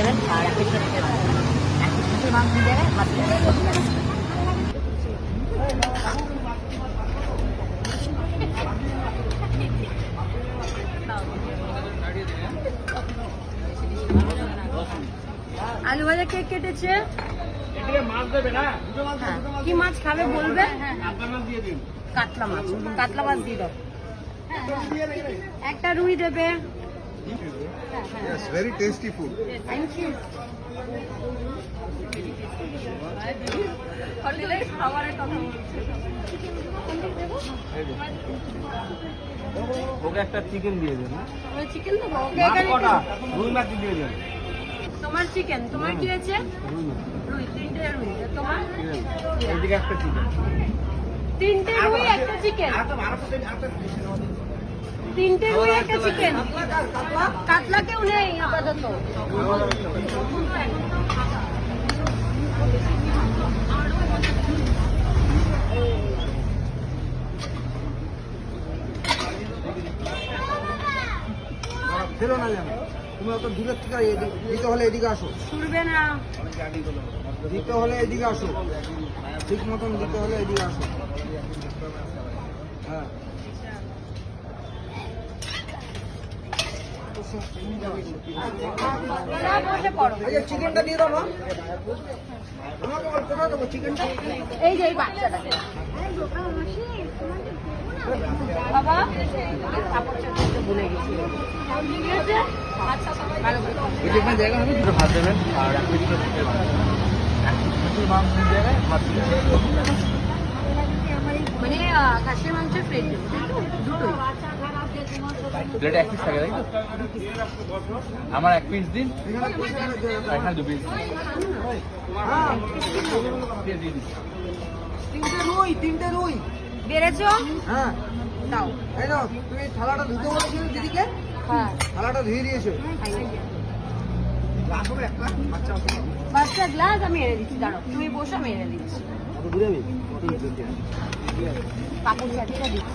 দেবেন আর এক পিস মাছ দিয়ে দেবেন ভাত দেবেন। আলু ভাজা কে কেটেছে? মাছ দেবে না? কি মাছ খাবে বলবে? কাতলা মাছ, কাতলা মাছ দিয়ে দাও। একটা রুই দেবে। Yes, very tasty food. Thank you. Okay একটা চিকেন দিয়ে দেন। চিকেন দেবো? রুই মাছ দিয়ে দেন। তোমার চিকেন, তোমার কি হয়েছে? রুই, 3টে রুই। তোমার? এদিকে একটা চিকেন। 3টে রুই একটা চিকেন। 3টে রুই একটা চিকেন। কাতলা কেউ নেই আপাতত। ফেরো না যেন তুমি অত দূরের থেকে দিতে হলে এদিকে আসো, ছুড়বে না। দিতে হলে এদিকে আসো, ঠিক মতন দিতে হলে এদিকে আসো। হ্যাঁ বসে পড়ো। এই যে চিকেনটা দিয়ে দাও না আমাকে, কোথায় দেবো চিকেনটা? এই যে এই বাচ্চাটা বাবা কাপড় চাপড় ভুলে গেছি। ঠিক আছে, আচ্ছা ভালো করে যেখানে জায়গা হবে দুটো ভাত দেবেন আর এক পিস মাছ দিয়ে দেবেন ভাত দিয়ে দেবেন। মানে খাসির মাংসের প্লেট দুটোই। প্লেটে এক পিস থাকে তাই তো? আমার এক পিস দিন, এখানে 2 পিস দিয়ে দিন। 3টে রুই বেড়েছো? হ্যাঁ দাও। এই নাও, তুমি থালাটা ধুতে বলেছিলে দিদিকে, হ্যাঁ থালাটা ধুয়ে দিয়েছো। বাচ্চা গ্লাস আমি এনে দিচ্ছি, দাঁড়াও তুমি বসে আমি এনে দিচ্ছি। কাপড় চাটিটা দিচ্ছি।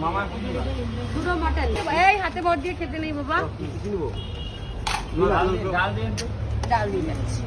মামা দুটো মাটন। এই হাতে ভর দিয়ে খেতে নেই বাবা। ডাল দিয়ে ডাল দিয়ে যাচ্ছি।